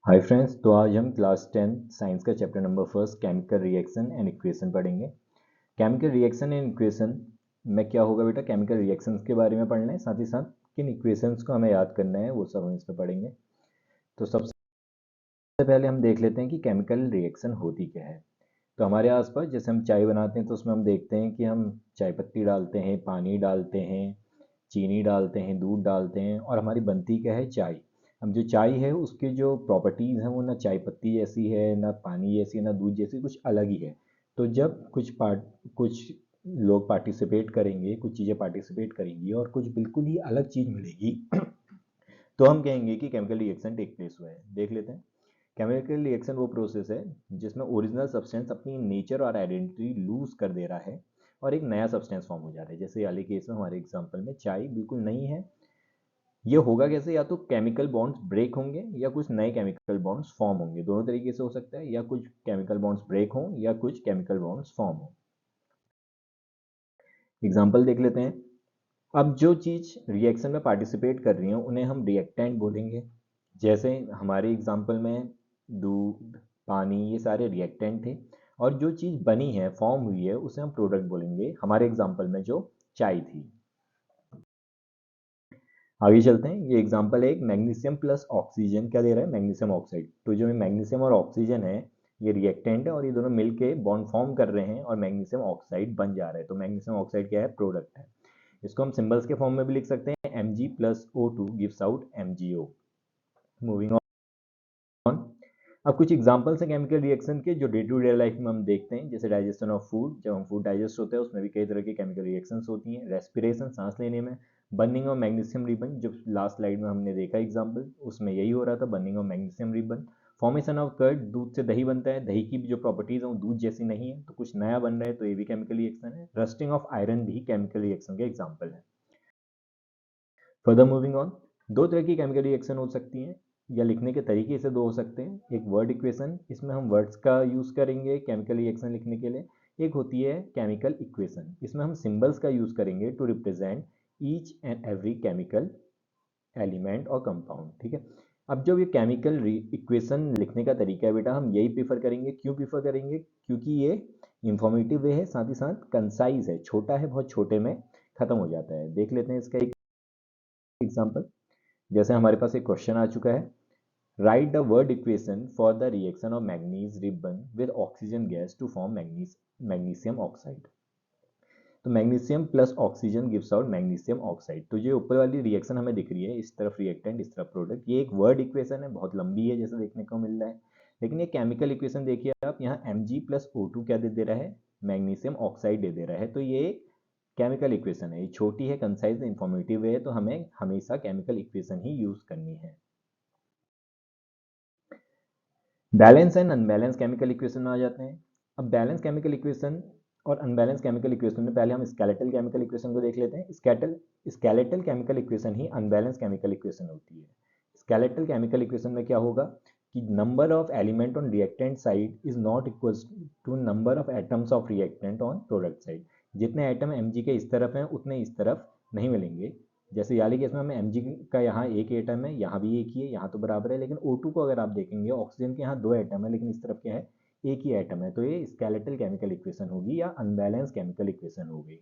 Hi friends, तो आज हम क्लास 10 साइंस का chapter number first chemical reaction and equation पढ़ेंगे। केमिकल रिएक्शन एंड इक्वेशन में क्या होगा बेटा, केमिकल रिएक्शंस के बारे में पढ़ना है, साथ ही साथ किन इक्वेशंस को हमें याद करना है वो सब हम इसमें पढ़ेंगे। तो सबसे पहले हम देख लेते हैं कि केमिकल रिएक्शन होती क्या है। तो हमारे आसपास जैसे हम चाय बनाते हैं तो उसमें हम देखते हैं कि हम चाय पत्ती डालते हैं, पानी डालते हैं, चीनी डालते हैं, दूध डालते हैं और हमारी बनती क्या है, चाय। अब जो चाय है उसकी जो प्रॉपर्टीज़ हैं वो ना चाय पत्ती जैसी है, ना पानी जैसी है, ना दूध जैसी, कुछ अलग ही है। तो जब कुछ लोग पार्टिसिपेट करेंगे, कुछ चीज़ें पार्टिसिपेट करेंगी और कुछ बिल्कुल ही अलग चीज़ मिलेगी तो हम कहेंगे कि केमिकल रिएक्शन टेक प्लेस हुआ है। देख लेते हैं। केमिकल रिएक्शन वो प्रोसेस है जिसमें ओरिजिनल सब्सटेंस अपनी नेचर और आइडेंटिटी लूज कर दे रहा है और एक नया सब्सटेंस फॉर्म हो जा रहा है। जैसे वाले केस में हमारे एग्जांपल में चाय बिल्कुल नई है। ये होगा कैसे, या तो केमिकल बॉन्ड्स ब्रेक होंगे या कुछ नए केमिकल बॉन्ड्स फॉर्म होंगे। दोनों तरीके से हो सकता है, या कुछ केमिकल बॉन्ड्स ब्रेक हों या कुछ केमिकल बॉन्ड्स फॉर्म हो। एग्जांपल देख लेते हैं। अब जो चीज़ रिएक्शन में पार्टिसिपेट कर रही है उन्हें हम रिएक्टेंट बोलेंगे। जैसे हमारे एग्जांपल में दूध, पानी, ये सारे रिएक्टेंट थे और जो चीज़ बनी है, फॉर्म हुई है, उसे हम प्रोडक्ट बोलेंगे। हमारे एग्जांपल में जो चाय थी। आगे चलते हैं। ये एग्जांपल है एक मैग्नीशियम प्लस ऑक्सीजन, क्या दे रहा है, मैग्नीशियम ऑक्साइड। तो जो मैग्नीशियम और ऑक्सीजन है ये रिएक्टेंट है और ये दोनों मिलके बॉन्ड फॉर्म कर रहे हैं और मैग्नीशियम ऑक्साइड बन जा रहा है। तो मैग्नीशियम ऑक्साइड क्या है, प्रोडक्ट है। इसको हम सिंबल्स के फॉर्म में भी लिख सकते हैं। Mg plus O2 gives out MgO। Moving on. अब कुछ एग्जांपल्स हैं केमिकल रिएक्शन के जो डे टू डे लाइफ में हम देखते हैं। जैसे डाइजेशन ऑफ फूड, जब हम फूड डाइजेस्ट होता है उसमें भी कई तरह की केमिकल रिएक्शंस होती हैं। रेस्पिरेशन, सांस लेने में। बर्निंग ऑफ मैग्नीशियम रिबन, जो लास्ट स्लाइड में हमने देखा एग्जांपल, उसमें यही हो रहा था, burning of magnesium ribbon. Formation of curd, दूध से दही बनता है, दही की जो प्रॉपर्टीज है वो दूध जैसी नहीं है तो कुछ नया बन रहा है, तो ये भी केमिकल रिएक्शन है। रस्टिंग ऑफ आयरन भी केमिकल रिएक्शन के एग्जाम्पल है। Further moving on. दो तरह की केमिकल रिएक्शन हो सकती हैं, या लिखने के तरीके से दो हो सकते हैं। एक वर्ड इक्वेशन, इसमें हम वर्ड्स का यूज़ करेंगे केमिकल रिएक्शन लिखने के लिए। एक होती है केमिकल इक्वेशन, इसमें हम सिंबल्स का यूज़ करेंगे to represent each and every chemical element और कंपाउंड। ठीक है। अब जब ये केमिकल इक्वेशन लिखने का तरीका है बेटा, हम यही प्रीफर करेंगे। क्यों प्रीफर करेंगे, क्योंकि ये इंफॉर्मेटिव वे है, साथ ही साथ कंसाइज है, छोटा है, बहुत छोटे में खत्म हो जाता है। देख लेते हैं इसका एक एग्जाम्पल। जैसे हमारे पास एक क्वेश्चन आ चुका है, write the word equation for the reaction of magnesium ribbon with oxygen gas to form magnesium oxide. तो magnesium plus oxygen gives out magnesium oxide. तो ये ऊपर वाली रिएक्शन हमें दिख रही है, इस तरफ रिएक्टेंट, इस तरफ प्रोडक्ट। ये एक वर्ड इक्वेशन है, बहुत लंबी है जैसे देखने को मिल रहा है। लेकिन ये केमिकल इक्वेशन देखिए आप, यहाँ Mg प्लस O2 क्या दे दे रहा है, मैग्नीशियम ऑक्साइड दे दे रहा है। तो ये केमिकल इक्वेशन है, ये छोटी है, कंसाइज, इंफॉर्मेटिव है, तो हमें हमेशा केमिकल इक्वेशन ही यूज करनी है। Balance and unbalance chemical equation में आ जाते हैं। अब बैलेंस केमिकल इक्वेशन और अनबैलेंस केमिकल इक्वेशन में पहले हम स्केलेटल केमिकल इक्वेशन को देख लेते हैं। स्केलेटल केमिकल इक्वेशन ही अनबैलेंस केमिकल इक्वेशन होती है। स्केलेटल केमिकल इक्वेशन में क्या होगा कि number of element on reactant side is not equal to number of atoms of reactant on product side. जितने एटम Mg के इस तरफ हैं उतने इस तरफ नहीं मिलेंगे। जैसे याली केस में हमें Mg का यहाँ एक एटम है, यहाँ भी एक ही है, यहाँ तो बराबर है। लेकिन O2 को अगर आप देखेंगे, ऑक्सीजन के यहाँ दो एटम है लेकिन इस तरफ क्या है, एक ही एटम है। तो ये स्केलेटल केमिकल इक्वेशन होगी या अनबैलेंस केमिकल इक्वेशन होगी।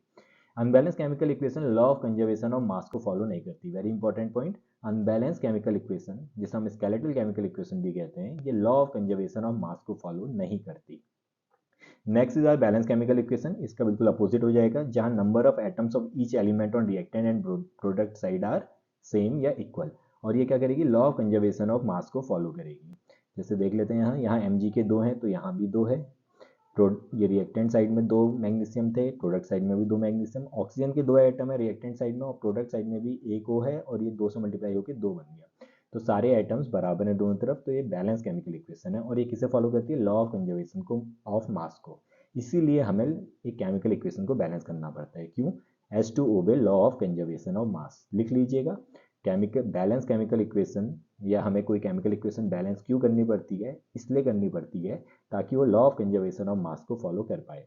Unbalance chemical equation law of conservation of mass को फॉलो नहीं करती। Very important point. Unbalance chemical equation, जिसे हम स्केलेटल केमिकल इक्वेशन भी कहते हैं, ये law of conservation of mass को फॉलो नहीं करती। Next is are balance chemical equation. इसका बिल्कुल अपोजिट हो जाएगा, जहां number of atoms of each element on reactant and product side are same या इक्वल। और ये क्या करेगी, law of conservation of mass को फॉलो करेगी। जैसे देख लेते हैं, यहाँ यहाँ Mg के दो हैं तो यहाँ भी दो है। ये रिएक्टेंट साइड में दो मैग्नीशियम थे, प्रोडक्ट साइड में भी दो मैग्नीशियम। ऑक्सीजन के दो एटम है रिएक्टेंट साइड में और प्रोडक्ट साइड में भी एक ओ है, और ये दो से मल्टीप्लाई होकर दो बन गया। तो सारे एटम्स बराबर हैं दोनों तरफ। तो ये बैलेंस केमिकल इक्वेशन है और ये किसे फॉलो करती है, लॉ ऑफ कंजर्वेशन को ऑफ मास को। इसीलिए हमें एक केमिकल इक्वेशन को बैलेंस करना पड़ता है। क्यों, as to obey law of conservation of mass. लिख लीजिएगा, केमिकल बैलेंस केमिकल इक्वेशन, या हमें कोई केमिकल इक्वेशन बैलेंस क्यों करनी पड़ती है, इसलिए करनी पड़ती है ताकि वो law of conservation of mass को फॉलो कर पाए।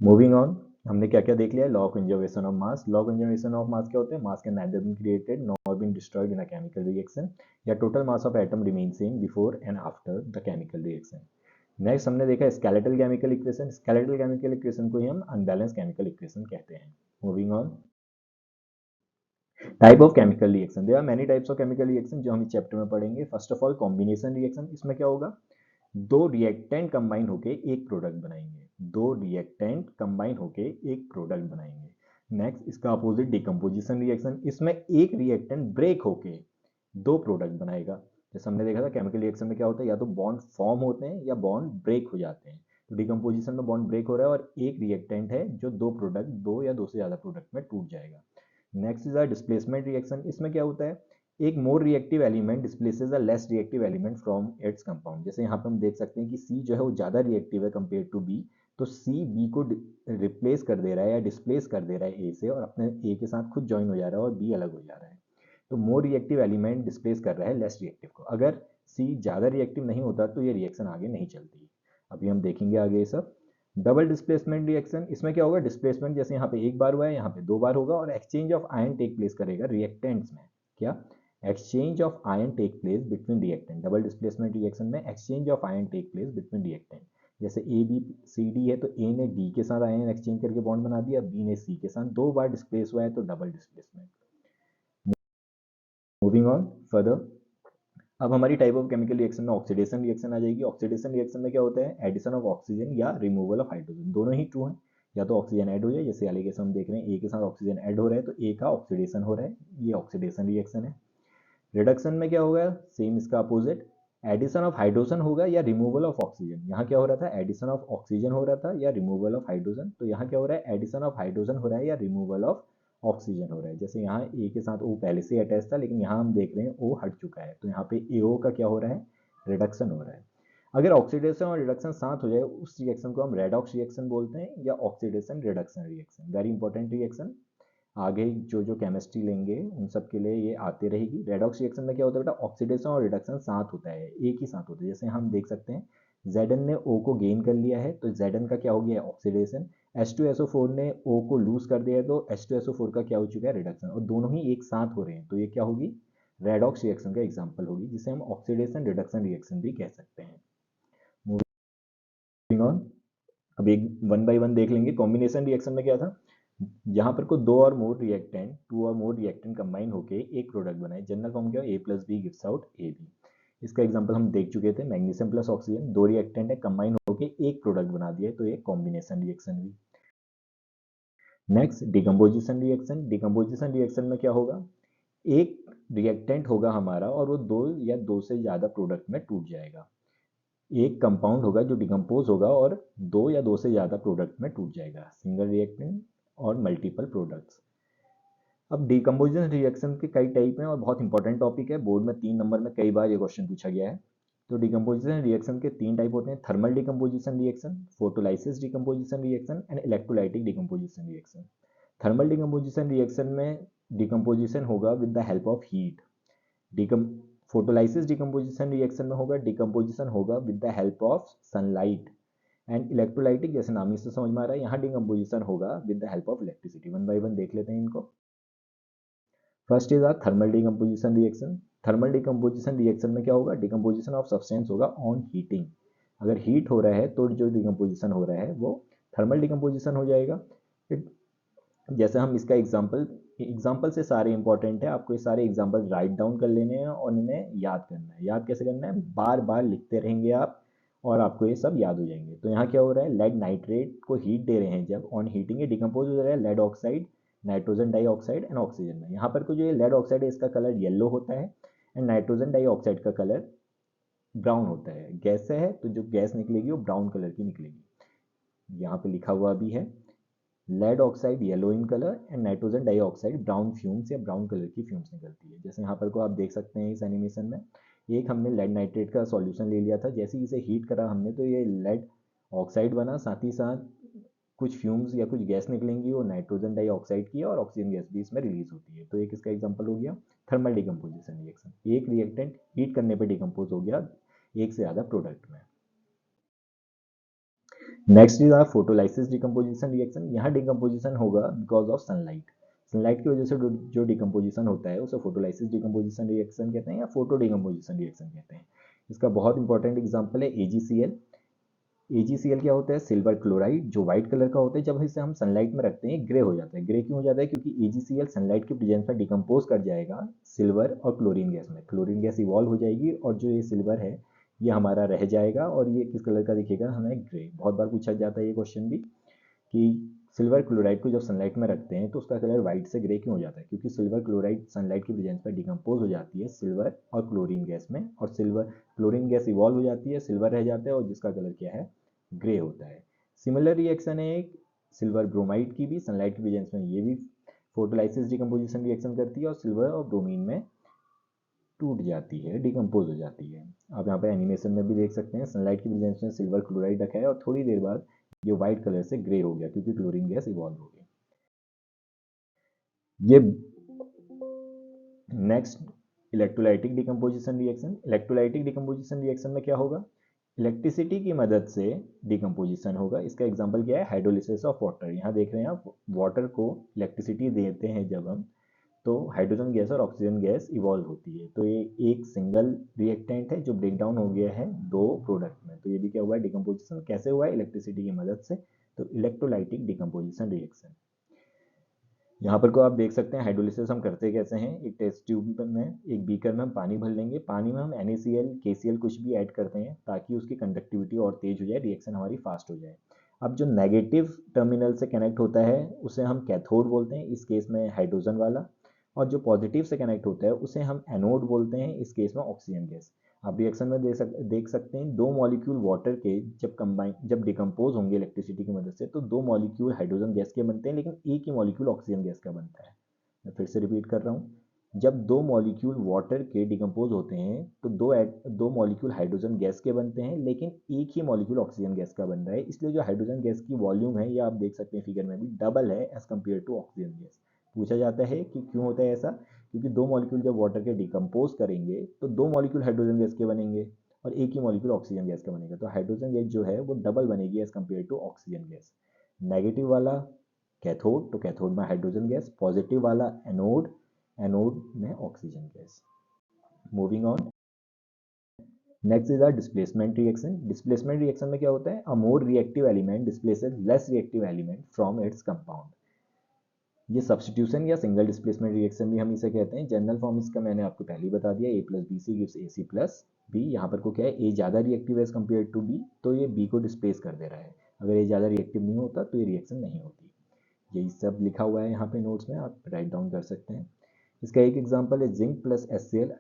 Moving on. हमने क्या क्या देख लिया, law of conservation of mass. Law of conservation of mass क्या होता है, mass can neither been created nor been destroyed in a chemical reaction, या total mass of atom remain same before and after the chemical reaction. Next हमने देखा skeletal chemical equation. Skeletal chemical equation को ही हम unbalance chemical equation कहते हैं। Moving on, type of chemical reaction. There are many types of chemical reaction जो हम इस चैप्टर में पढ़ेंगे। First of all combination reaction. इसमें क्या होगा, दो रिएक्टेंट कंबाइन होके एक प्रोडक्ट बनाएंगे, दो रिएक्टेंट कंबाइन होके एक प्रोडक्ट बनाएंगे। नेक्स्ट इसका अपोजिट डिकम्पोजिशन रिएक्शन। इसमें एक रिएक्टेंट ब्रेक होके दो प्रोडक्ट बनाएगा। जैसे हमने देखा था केमिकल रिएक्शन में क्या होता है, या तो बॉन्ड फॉर्म होते हैं या बॉन्ड ब्रेक हो जाते हैं। तो डिकम्पोजिशन में बॉन्ड ब्रेक हो रहा है और एक रिएक्टेंट है जो दो प्रोडक्ट, दो या दो से ज़्यादा प्रोडक्ट में टूट जाएगा। Next is a displacement reaction. इसमें क्या होता है, एक मोर reactive element displaces a less reactive element from its compound. जैसे यहाँ पे हम देख सकते हैं कि सी जो है वो ज़्यादा रिएक्टिव है कंपेयर टू बी, तो सी बी को रिप्लेस कर दे रहा है या डिस्प्लेस कर दे रहा है ए से, और अपने ए के साथ खुद ज्वाइन हो जा रहा है और बी अलग हो जा रहा है। तो मोर रिएक्टिव एलिमेंट डिस्प्लेस कर रहा है लेस रिएक्टिव को। अगर सी ज़्यादा रिएक्टिव नहीं होता तो ये रिएक्शन आगे नहीं चलती। अभी हम देखेंगे आगे ये सब। डबल डिस्प्लेसमेंट रिएक्शन, इसमें क्या होगा, डिस्प्लेसमेंट जैसे यहाँ पे एक बार हुआ है यहाँ पे दो बार होगा, और exchange of ion take place करेगा रिएक्टेंट्स में। क्या, exchange of ion take place between reactant. Double displacement reaction में exchange of ion take place between reactant. जैसे ए बी सी डी है तो ए ने डी के साथ आयन एक्सचेंज करके बॉन्ड बना दिया, बी ने सी के साथ, दो बार डिस्प्लेस हुआ है तो double displacement. Moving on further, अब हमारी टाइप ऑफ केमिकल रिएक्शन में ऑक्सीडेशन रिएक्शन आ जाएगी। ऑक्सीडेशन रिएक्शन में क्या होता है, एडिशन ऑफ ऑक्सीजन या रिमूवल ऑफ हाइड्रोजन, दोनों ही ट्रू हैं। या तो ऑक्सीजन ऐड हो जाए, जैसे एलिगेशन हम देख रहे हैं ए के साथ ऑक्सीजन ऐड हो रहा है तो ए का ऑक्सीडेशन हो रहा है, ये ऑक्सीडेशन रिएक्शन है। रिडक्शन में क्या होगा, सेम इसका अपोजिट, एडिशन ऑफ हाइड्रोजन होगा या रिमूवल ऑफ ऑक्सीजन। यहाँ क्या हो रहा था, एडिशन ऑफ ऑक्सीजन हो रहा था या रिमूवल ऑफ हाइड्रोजन, तो यहाँ क्या हो रहा है, एडिशन ऑफ हाइड्रोजन हो रहा है या रिमूवल ऑफ ऑक्सीजन हो रहा है। जैसे यहाँ ए के साथ ओ पहले से अटैच था, लेकिन यहाँ हम देख रहे हैं ओ हट चुका है, तो यहाँ पे एओ का क्या हो रहा है, रिडक्शन हो रहा है। अगर ऑक्सीडेशन और रिडक्शन साथ हो जाए उस रिएक्शन को हम रेडॉक्स रिएक्शन बोलते हैं, या oxidation reduction reaction. Very important reaction, आगे जो जो केमिस्ट्री लेंगे उन सब के लिए ये आते रहेगी। रेडॉक्स रिएक्शन में क्या होता है बेटा, ऑक्सीडेशन और रिडक्शन साथ होता है, एक ही साथ होता है। जैसे हम देख सकते हैं Zn ने O को गेन कर लिया है तो Zn का क्या हो गया, ऑक्सीडेशन। H2SO4 ने O को लूज कर दिया है तो H2SO4 का क्या हो चुका है, रिडक्शन, और दोनों ही एक साथ हो रहे हैं, तो ये क्या होगी, रेडॉक्स रिएक्शन का एग्जाम्पल होगी, जिसे हम ऑक्सीडेशन रिडक्शन रिएक्शन भी कह सकते हैं। मूविंग ऑन, अब एक वन बाय वन देख लेंगे। कॉम्बिनेशन रिएक्शन में क्या था, यहाँ पर को दो और मोर रिएक्टेंट, टू और मोर रिएक्टेंट कंबाइन होके एक प्रोडक्ट बनाए। जनरल फॉर्म क्या, A plus B gives out A B. इसका एग्जांपल हम देख चुके थे, मैग्नीशियम प्लस ऑक्सीजन, दो रिएक्टेंट है कंबाइन होके एक प्रोडक्ट बना दिया, तो ये कॉम्बिनेशन रिएक्शन हुई। Next decomposition reaction. Decomposition reaction में क्या होगा, एक रिएक्टेंट होगा हमारा और वो दो या दो से ज़्यादा प्रोडक्ट में टूट जाएगा। एक कंपाउंड होगा जो डिकम्पोज होगा और दो या दो से ज़्यादा प्रोडक्ट में टूट जाएगा, सिंगल रिएक्टेंट और मल्टीपल प्रोडक्ट्स। अब डिकम्पोजिशन रिएक्शन के कई टाइप हैं और बहुत इंपॉर्टेंट टॉपिक है, बोर्ड में 3 नंबर में कई बार ये क्वेश्चन पूछा गया है। तो डिकम्पोजिशन रिएक्शन के 3 टाइप होते हैं, thermal decomposition reaction, photolysis decomposition reaction and electrolytic decomposition reaction. Thermal decomposition reaction में डिकम्पोजिशन होगा with the help of heat. Decom photolysis decomposition reaction में होगा, डिकम्पोजिशन होगा with the help of sunlight. And electrolytic, जैसे नाम से समझ में आ रहा है, यहाँ डिकम्पोजिशन होगा with the help of electricity. One by one देख लेते हैं इनको। First is our thermal decomposition reaction. Thermal decomposition reaction में क्या होगा, डिकम्पोजिशन ऑफ सब्सटेंस होगा ऑन हीटिंग। अगर हीट हो रहा है तो जो डिकम्पोजिशन हो रहा है वो थर्मल डिकम्पोजिशन हो जाएगा। जैसे हम इसका एग्जाम्पल से सारे इंपॉर्टेंट है, आपको ये सारे एग्जाम्पल राइट डाउन कर लेने हैं और इन्हें याद करना है। याद कैसे करना है, बार बार लिखते रहेंगे आप और आपको ये सब याद हो जाएंगे। तो यहाँ क्या हो रहा है, लेड नाइट्रेट को हीट दे रहे हैं, जब ऑन हीटिंग ये डिकम्पोज हो रहा है lead oxide, nitrogen dioxide and oxygen में। यहाँ पर को जो ये लेड ऑक्साइड है इसका कलर येलो होता है एंड नाइट्रोजन डाइऑक्साइड का कलर ब्राउन होता है। गैस से है तो जो गैस निकलेगी वो ब्राउन कलर की निकलेगी। यहाँ पे लिखा हुआ भी है, lead oxide yellow in colour and nitrogen dioxide brown fumes या ब्राउन कलर की फ्यूम्स निकलती है। जैसे यहाँ पर को आप देख सकते हैं इस एनिमेशन में, एक हमने लेड नाइट्रेट का सॉल्यूशन ले लिया था, जैसे ही इसे हीट करा हमने तो ये लेड ऑक्साइड बना, साथ ही साथ कुछ फ्यूम्स या कुछ गैस निकलेंगी वो नाइट्रोजन डाइऑक्साइड की, और ऑक्सीजन गैस भी इसमें रिलीज होती है। तो एक इसका एग्जाम्पल हो गया थर्मल डिकम्पोजिशन रिएक्शन, एक रिएक्टेंट हीट करने पर डिकम्पोज हो गया एक से ज़्यादा प्रोडक्ट में। Next is our photolysis decomposition reaction. यहाँ डिकम्पोजिशन होगा बिकॉज ऑफ सनलाइट। सनलाइट की वजह से जो डिकम्पोजिशन होता है उसे फोटोलाइसिस डिकम्पोजिशन रिएक्शन कहते हैं या फोटो डिकम्पोजिशन रिएक्शन कहते हैं। इसका बहुत इंपॉर्टेंट एग्जाम्पल है AgCl। AgCl क्या होता है? सिल्वर क्लोराइड, जो व्हाइट कलर का होता है। जब इसे हम सनलाइट में रखते हैं ग्रे हो जाता है। ग्रे क्यों हो जाता है? क्योंकि AgCl सनलाइट के प्रेजेंस में डिकम्पोज कर जाएगा सिल्वर और क्लोरीन गैस में। क्लोरीन गैस इवॉल्व हो जाएगी और जो ये सिल्वर है ये हमारा रह जाएगा और ये किस कलर का दिखेगा हमें? ग्रे। बहुत बार पूछा जाता है ये क्वेश्चन भी कि सिल्वर क्लोराइड को जब सनलाइट में रखते हैं तो उसका कलर व्हाइट से ग्रे क्यों हो जाता है? क्योंकि सिल्वर क्लोराइड सनलाइट की प्रेजेंस में डिकम्पोज हो जाती है सिल्वर और क्लोरीन गैस में, और सिल्वर क्लोरीन गैस इवॉल्व हो जाती है, सिल्वर रह जाता है और जिसका कलर क्या है? ग्रे होता है। सिमिलर रिएक्शन है एक सिल्वर ब्रोमाइड की भी, सनलाइट की प्रेजेंस में ये भी फोटोलाइसिस डिकम्पोजिशन रिएक्शन करती है और सिल्वर और ब्रोमीन में टूट जाती है, डिकम्पोज हो जाती है। आप यहाँ पे एनिमेशन में भी देख सकते हैं सनलाइट की प्रेजेंस में सिल्वर क्लोराइड रखा है और थोड़ी देर बाद ये व्हाइट कलर से ग्रे हो गया क्योंकि क्लोरीन गैस इवॉल्व हो गई। ये next electrolytic decomposition reaction. Electrolytic decomposition reaction में क्या होगा? इलेक्ट्रिसिटी की मदद से डिकम्पोजिशन होगा। इसका एग्जांपल क्या है? Hydrolysis of water. यहाँ देख रहे हैं आप, वाटर को इलेक्ट्रिसिटी देते हैं जब हम, तो हाइड्रोजन गैस और ऑक्सीजन गैस इवॉल्व होती है। तो ये एक सिंगल रिएक्टेंट है जो ब्रेक डाउन हो गया है दो प्रोडक्ट में। तो ये भी क्या हुआ है? डिकम्पोजिशन। कैसे हुआ है? इलेक्ट्रिसिटी की मदद से। तो इलेक्ट्रोलाइटिक डिकम्पोजिशन रिएक्शन। यहाँ पर को आप देख सकते हैं हाइड्रोलिसिस हम करते कैसे हैं। एक टेस्ट ट्यूब में, एक बीकर में हम पानी भर लेंगे। पानी में हम NaCl KCl कुछ भी ऐड करते हैं ताकि उसकी कंडक्टिविटी और तेज हो जाए, रिएक्शन हमारी फास्ट हो जाए। अब जो नेगेटिव टर्मिनल से कनेक्ट होता है उसे हम कैथोड बोलते हैं, इस केस में हाइड्रोजन वाला। और जो पॉजिटिव से कनेक्ट होता है उसे हम एनोड बोलते हैं, इस केस में ऑक्सीजन गैस। आप रिएक्शन में देख सकते हैं दो मॉलिक्यूल वाटर के जब डिकम्पोज होंगे इलेक्ट्रिसिटी की मदद से तो दो मॉलिक्यूल हाइड्रोजन गैस के बनते हैं लेकिन एक ही मॉलिक्यूल ऑक्सीजन गैस का बनता है। मैं फिर से रिपीट कर रहा हूँ, जब दो मॉलिक्यूल वाटर के डिकम्पोज होते हैं तो दो मॉलिक्यूल हाइड्रोजन गैस के बनते हैं लेकिन एक ही मॉलिक्यूल ऑक्सीजन गैस का बन रहा है। इसलिए जो हाइड्रोजन गैस की वॉल्यूम है ये आप देख सकते हैं फिगर में भी डबल है as compare to oxygen gas. पूछा जाता है कि क्यों होता है ऐसा? क्योंकि दो मॉलिक्यूल जब वाटर के डिकम्पोज करेंगे तो दो मॉलिक्यूल हाइड्रोजन गैस के बनेंगे और एक ही मॉलिक्यूल ऑक्सीजन गैस का बनेगा। तो हाइड्रोजन गैस जो है वो डबल बनेगी as compare to oxygen gas. Negative वाला कैथोड, तो कैथोड में हाइड्रोजन गैस। पॉजिटिव वाला एनोड, एनोड में oxygen gas. Moving on, next is our displacement reaction. Displacement reaction में क्या होता है? A more reactive element displaces less reactive element from its compound. ये सब्सटीट्यूशन या सिंगल डिस्प्लेसमेंट रिएक्शन भी हम इसे कहते हैं। जनरल फॉर्म इसका मैंने आपको पहले ही बता दिया, A+BC गिव्स AC+B। यहाँ पर को क्या है? A ज़्यादा रिएक्टिव है एज कम्पेयर टू B, तो ये B को डिस्प्लेस कर दे रहा है। अगर ये ज़्यादा रिएक्टिव नहीं होता तो ये रिएक्शन नहीं होती। यही सब लिखा हुआ है यहाँ पे नोट्स में, आप राइट डाउन कर सकते हैं। इसका एक एग्जांपल है जिंक प्लस HCl।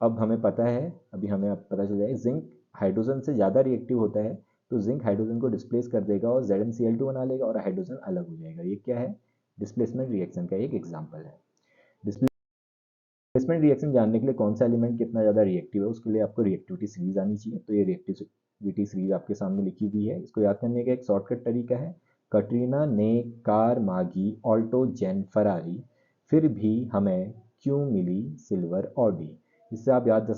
अब हमें पता है, अभी हमें अब पता चल जाए, जिंक हाइड्रोजन से ज़्यादा रिएक्टिव होता है तो जिंक हाइड्रोजन को डिस्प्लेस कर देगा और ZnCl2 बना लेगा और हाइड्रोजन अलग हो जाएगा। ये क्या है? डिस्प्लेसमेंट रिएक्शन का एक एग्जाम्पल है। डिस्प्लेसमेंट रिएक्शन जानने के लिए कौन सा एलिमेंट कितना ज़्यादा रिएक्टिव है उसके लिए आपको रिएक्टिविटी सीरीज आनी चाहिए। तो ये रिएक्टिविटी सीरीज आपके सामने लिखी हुई है। इसको याद करने का एक शॉर्टकट तरीका है, कटरीना ने कार मांगी ऑल्टो जेन फरारी, फिर भी हमें क्यों मिली सिल्वर ऑडी। इससे आप याद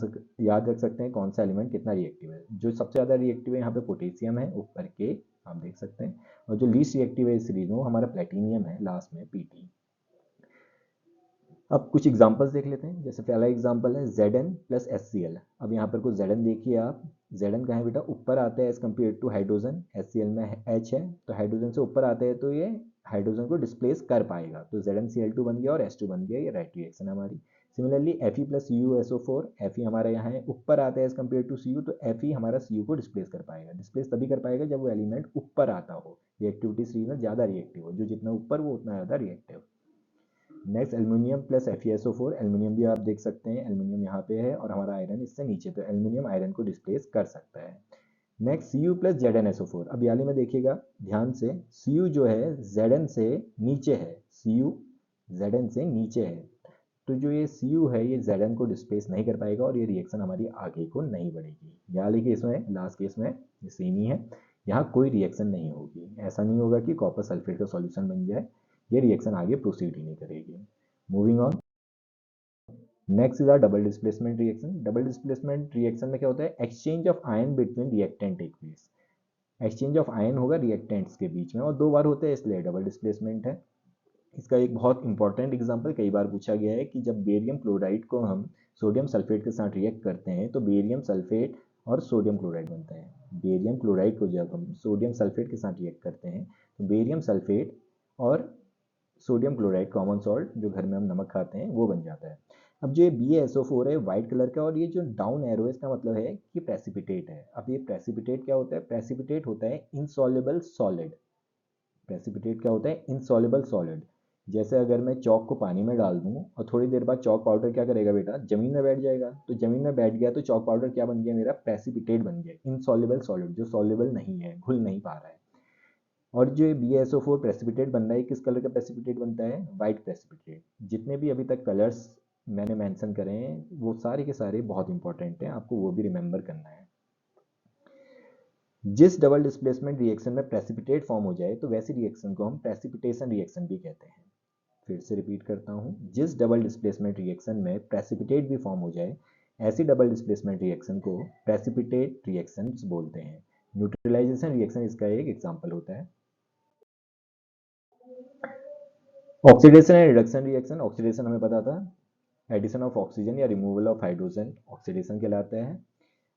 रख सकते हैं कौन सा एलिमेंट कितना रिएक्टिव है। जो सबसे ज़्यादा रिएक्टिव है यहाँ पे पोटेशियम है ऊपर के, आप देख सकते हैं, और जो लीस्ट रिएक्टिव है इस सीरीज में वो हमारा प्लेटिनियम है लास्ट में Pt। अब कुछ एग्जांपल्स देख लेते हैं। जैसे पहला एग्जांपल है Zn प्लस HCl। अब यहाँ पर कुछ Zn देखिए आप, Zn कहाँ है बेटा? ऊपर आता है as compare to hydrogen. HCl में H है तो हाइड्रोजन से ऊपर आता है तो ये हाइड्रोजन को डिस्प्लेस कर पाएगा, तो ZnCl2 बन गया और H2 बन गया। ये राइट रिएक्शन है हमारी। Similarly Fe plus CuSO4, Fe हमारा यहाँ है ऊपर आता है एज कम्पेयर टू Cu, तो Fe हमारा Cu को डिस्प्लेस कर पाएगा। डिस्प्लेस तभी कर पाएगा जब वो एलिमेंट ऊपर आता हो, रिएक्टिविटी सीरीज में ज़्यादा रिएक्टिव हो। जो जितना ऊपर वो उतना ज़्यादा reactive. Next aluminium plus FeSO4। Aluminium भी आप देख सकते हैं, एल्यूमिनियम यहाँ पे है और हमारा आयरन इससे नीचे, तो एल्यूमिनियम आयरन को डिस्प्लेस कर सकता है। Next Cu plus ZnSO4। अब याली में देखिएगा ध्यान से, Cu जो है Zn से नीचे है, Cu Zn से नीचे है, तो जो ये Cu है ये Zn को डिस्प्लेस नहीं कर पाएगा और ये रिएक्शन हमारी आगे को नहीं बढ़ेगी। याली केस में, लास्ट केस में ये सेम ही है, यहाँ कोई रिएक्शन नहीं होगी। ऐसा नहीं होगा कि कॉपर सल्फेट का सॉल्यूशन बन जाए, ये रिएक्शन आगे प्रोसीड ही नहीं करेगी। Moving on, next is our double displacement reaction. Double displacement reaction में क्या होता है? Exchange of ion between reactant take place. Exchange of ion होगा रिएक्टेंट्स के बीच में और 2 बार होते हैं इसलिए डबल डिस्प्लेसमेंट है। इसका एक बहुत इंपॉर्टेंट एग्जांपल कई बार पूछा गया है कि जब बेरियम क्लोराइड को हम सोडियम सल्फेट के साथ रिएक्ट करते हैं तो बेरियम सल्फेट और सोडियम क्लोराइड बनता है। बेरियम क्लोराइड को जब हम सोडियम सल्फेट के साथ रिएक्ट करते हैं तो बेरियम सल्फेट और सोडियम क्लोराइड कॉमन सॉल्ट जो घर में हम नमक खाते हैं वो बन जाता है। अब जो ये BaSO4 है वाइट कलर का और ये जो डाउन एरो है इसका मतलब है कि प्रेसिपिटेट है। अब ये प्रेसिपिटेट क्या होता है? प्रेसिपिटेट होता है इनसॉल्युबल सॉलिड। प्रेसिपिटेट क्या होता है? Insoluble solid. जैसे अगर मैं चौक को पानी में डाल दूं और थोड़ी देर बाद चौक पाउडर क्या करेगा बेटा? जमीन में बैठ जाएगा। तो जमीन में बैठ गया तो चौक पाउडर क्या बन गया मेरा? प्रेसिपिटेट बन गया, इनसॉल्युबल सॉलिड जो सॉल्युबल नहीं है, घुल नहीं पा रहा है। और जो BaSO4 प्रेसिपिटेट बन रहा है किस कलर का प्रेसिपिटेट बनता है? White precipitate. जितने भी अभी तक कलर्स मैंने मेंशन करे हैं वो सारे के सारे बहुत इंपॉर्टेंट हैं, आपको वो भी रिमेंबर करना है। जिस डबल डिस्प्लेसमेंट रिएक्शन में प्रेसिपिटेट फॉर्म हो जाए तो वैसी रिएक्शन को हम प्रेसिपिटेशन रिएक्शन भी कहते हैं। फिर से रिपीट करता हूँ, जिस डबल डिस्प्लेसमेंट रिएक्शन में प्रेसिपिटेट भी फॉर्म हो जाए ऐसी डबल डिस्प्लेसमेंट रिएक्शन को प्रेसिपिटेट रिएक्शंस बोलते हैं। न्यूट्रलाइजेशन रिएक्शन इसका एक एग्जांपल होता है। Oxidation and reduction reaction. Oxidation हमें पता था एडिशन ऑफ ऑक्सीजन या रिमूवल ऑफ हाइड्रोजन ऑक्सीडेशन कहलाता है।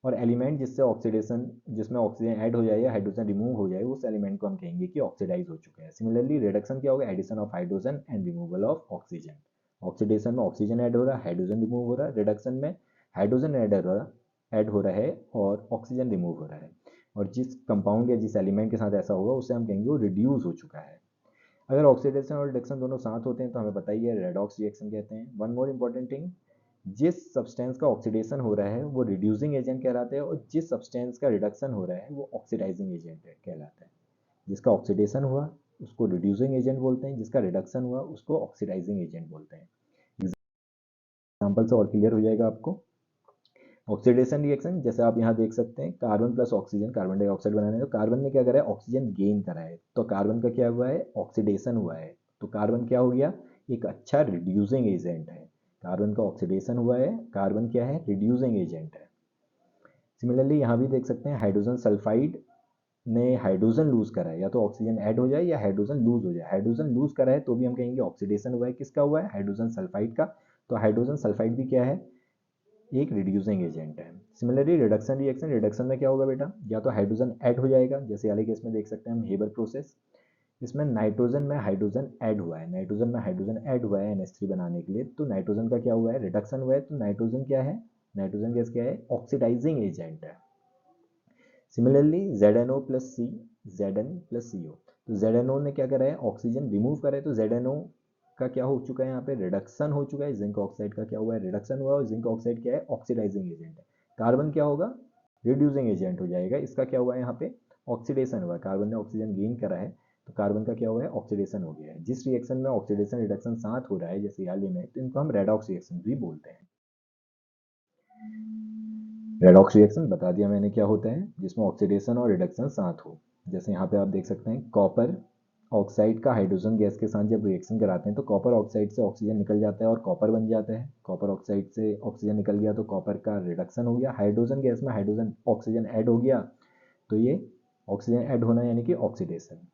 और एलिमेंट जिससे ऑक्सीडेशन जिसमें ऑक्सीजन ऐड हो जाए या हाइड्रोजन रिमूव हो जाए उस एलिमेंट को हम कहेंगे कि ऑक्सीडाइज हो चुका है। सिमिलरली रिडक्शन क्या होगा? Addition of hydrogen and removal of oxygen. Oxidation में ऑक्सीजन ऐड हो रहा है, हाइड्रोजन रिमूव हो रहा है। रिडक्शन में हाइड्रोजन ऐड हो रहा है और ऑक्सीजन रिमूव हो रहा है। और जिस कंपाउंड या जिस एलिमेंट के साथ ऐसा होगा उसे हम कहेंगे वो रिड्यूस हो चुका है। अगर ऑक्सीडेशन और रिडक्शन दोनों साथ होते हैं तो हमें पता ही है रेडॉक्स रिएक्शन कहते हैं। वन मोर इंपॉर्टेंट थिंग, जिस सब्सटेंस का ऑक्सीडेशन हो रहा है वो रिड्यूसिंग एजेंट कहलाता है और जिस सब्सटेंस का रिडक्शन हो रहा है वो ऑक्सीडाइजिंग एजेंट कहलाता है। जिसका ऑक्सीडेशन हुआ उसको रिड्यूसिंग एजेंट बोलते हैं, जिसका रिडक्शन हुआ उसको ऑक्सीडाइजिंग एजेंट बोलते हैं। एग्जाम्पल से और क्लियर हो जाएगा आपको। ऑक्सीडेशन रिएक्शन जैसे आप यहाँ देख सकते हैं, carbon plus oxygen carbon dioxide बनाने तो कार्बन ने क्या करा है? ऑक्सीजन गेन करा है। तो कार्बन का क्या हुआ है? ऑक्सीडेशन हुआ है। तो कार्बन क्या हो गया? एक अच्छा रिड्यूसिंग एजेंट है। कार्बन का ऑक्सीडेशन हुआ है, कार्बन क्या है? रिड्यूसिंग एजेंट है। सिमिलरली यहाँ भी देख सकते हैं हाइड्रोजन सल्फाइड ने हाइड्रोजन लूज करा है, या तो ऑक्सीजन ऐड हो जाए या हाइड्रोजन लूज हो जाए। हाइड्रोजन लूज करा है तो भी हम कहेंगे ऑक्सीडेशन हुआ है। किसका हुआ है? हाइड्रोजन सल्फाइड का। तो हाइड्रोजन सल्फाइड भी क्या है? एक रिड्यूसिंग एजेंट है। सिमिलरली रिडक्शन रिएक्शन, रिडक्शन में क्या होगा बेटा? या तो हाइड्रोजन ऐड हो जाएगा, जैसे वाले केस में देख सकते हैं हम हेबर प्रोसेस। इसमें नाइट्रोजन में हाइड्रोजन ऐड हुआ है, नाइट्रोजन में हाइड्रोजन ऐड हुआ है NH3 बनाने के लिए, तो नाइट्रोजन का क्या हुआ है? रिडक्शन हुआ है। तो नाइट्रोजन क्या है? नाइट्रोजन गैस क्या है? ऑक्सीडाइजिंग एजेंट है। सिमिलरली ZNO प्लस सी, Zn प्लस CO, तो ZNO ने क्या करा है? ऑक्सीजन रिमूव करा है। तो ZNO का क्या हो चुका है? यहाँ पे रिडक्शन हो चुका है। जिंक ऑक्साइड का क्या हुआ है? रिडक्शन हुआ। और जिंक ऑक्साइड क्या है? ऑक्सीडाइजिंग एजेंट है। कार्बन क्या होगा? रिड्यूसिंग एजेंट हो जाएगा। इसका क्या हुआ है? यहाँ पे ऑक्सीडेशन हुआ है। कार्बन ने ऑक्सीजन गेन करा है तो कार्बन का क्या हुआ है? ऑक्सीडेशन हो गया है। जिस रिएक्शन में ऑक्सीडेशन रिडक्शन साथ हो रहा है जैसे हाल ही में, तो इनको हम रेडॉक्स रिएक्शन भी बोलते हैं। रेडॉक्स रिएक्शन बता दिया मैंने क्या होता है, जिसमें ऑक्सीडेशन और रिडक्शन साथ हो। जैसे यहाँ पे आप देख सकते हैं कॉपर ऑक्साइड का हाइड्रोजन गैस के साथ जब रिएक्शन कराते हैं तो कॉपर ऑक्साइड से ऑक्सीजन निकल जाता है और कॉपर बन जाता है। कॉपर ऑक्साइड से ऑक्सीजन निकल गया तो कॉपर का रिडक्शन हो गया। हाइड्रोजन गैस में हाइड्रोजन ऑक्सीजन ऐड हो गया तो ये ऑक्सीजन ऐड होना यानी कि ऑक्सीडेशन।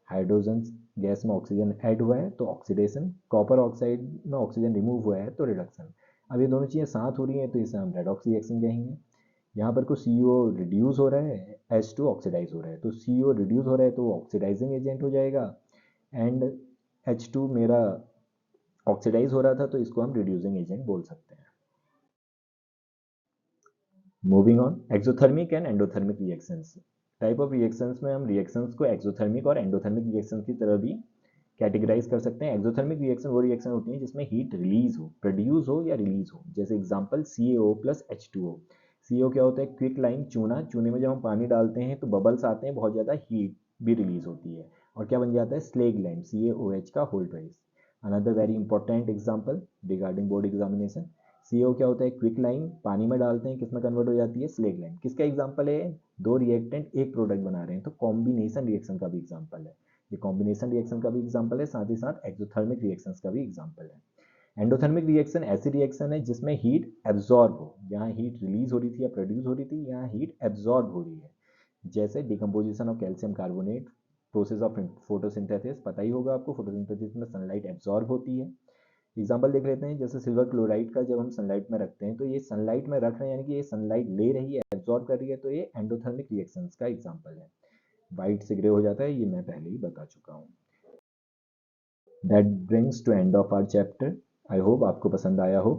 हाइड्रोजन गैस में ऑक्सीजन ऐड हुआ है तो ऑक्सीडेशन, कॉपर ऑक्साइड में ऑक्सीजन रिमूव हुआ है तो रिडक्शन। अब ये दोनों चीज़ें साथ हो रही हैं तो इसे हम रेडॉक्स रिएक्शन कहेंगे। यहाँ पर कुछ CO रिड्यूस हो रहा है, H2 ऑक्सीडाइज हो रहा है। तो CO रिड्यूस हो रहा है तो वो ऑक्सीडाइजिंग एजेंट हो जाएगा एंड H2 मेरा ऑक्सीडाइज हो रहा था तो इसको हम रिड्यूसिंग एजेंट बोल सकते हैं। Moving on, exothermic and endothermic reactions. Type of reactions में हम रिएक्शंस को एक्सोथर्मिक और एंडोथर्मिक रिएक्शंस की तरह भी कैटेगराइज कर सकते हैं। एक्सोथर्मिक रिएक्शन वो रिएक्शन होती है जिसमें हीट रिलीज हो, प्रोड्यूस हो या रिलीज हो। जैसे example CaO plus H2O। CO क्या होता है? क्विक लाइम चूना। चूने में जब हम पानी डालते हैं तो बबल्स आते हैं, बहुत ज़्यादा हीट भी रिलीज होती है और क्या बन जाता है? स्लेग लाइम, CaOH का whole twice. Another very important example regarding board examination, CO क्या होता है? क्विक लाइम, पानी में डालते हैं किस में कन्वर्ट हो जाती है? Slaked lime. किसका एग्जाम्पल है? दो रिएक्टेंट एक प्रोडक्ट बना रहे हैं तो कॉम्बिनेशन रिएक्शन का भी एग्जाम्पल है। ये कॉम्बिनेशन रिएक्शन का भी एग्जाम्पल है, साथ ही साथ एक्सोथर्मिक रिएक्शंस का भी एग्जाम्पल है। एंडोथर्मिक रिएक्शन ऐसी रिएक्शन है जिसमें हीट एब्जॉर्ब हो, यहाँ हीट रिलीज हो रही थी या प्रोड्यूस हो रही थी, यहाँ हीट एब्जॉर्ब हो रही है। जैसे decomposition of calcium carbonate, process of photosynthesis, पता ही होगा आपको, फोटोसिंथेसिस में सनलाइट एब्जॉर्ब होती है। एग्जाम्पल देख लेते हैं, जैसे सिल्वर क्लोराइड का जब हम सनलाइट में रखते हैं तो ये सनलाइट में रख रहे हैं, यानी कि ये सनलाइट ले रही है, एब्जॉर्ब कर रही है, तो ये एंडोथर्मिक रिएक्शंस का एग्जाम्पल है। वाइट से ग्रे हो जाता है, ये मैं पहले ही बता चुका हूँ। That brings to end of our chapter. I hope आपको पसंद आया हो।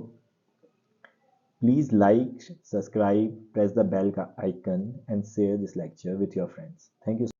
Please like, subscribe, press the bell icon and share this lecture with your friends. Thank you.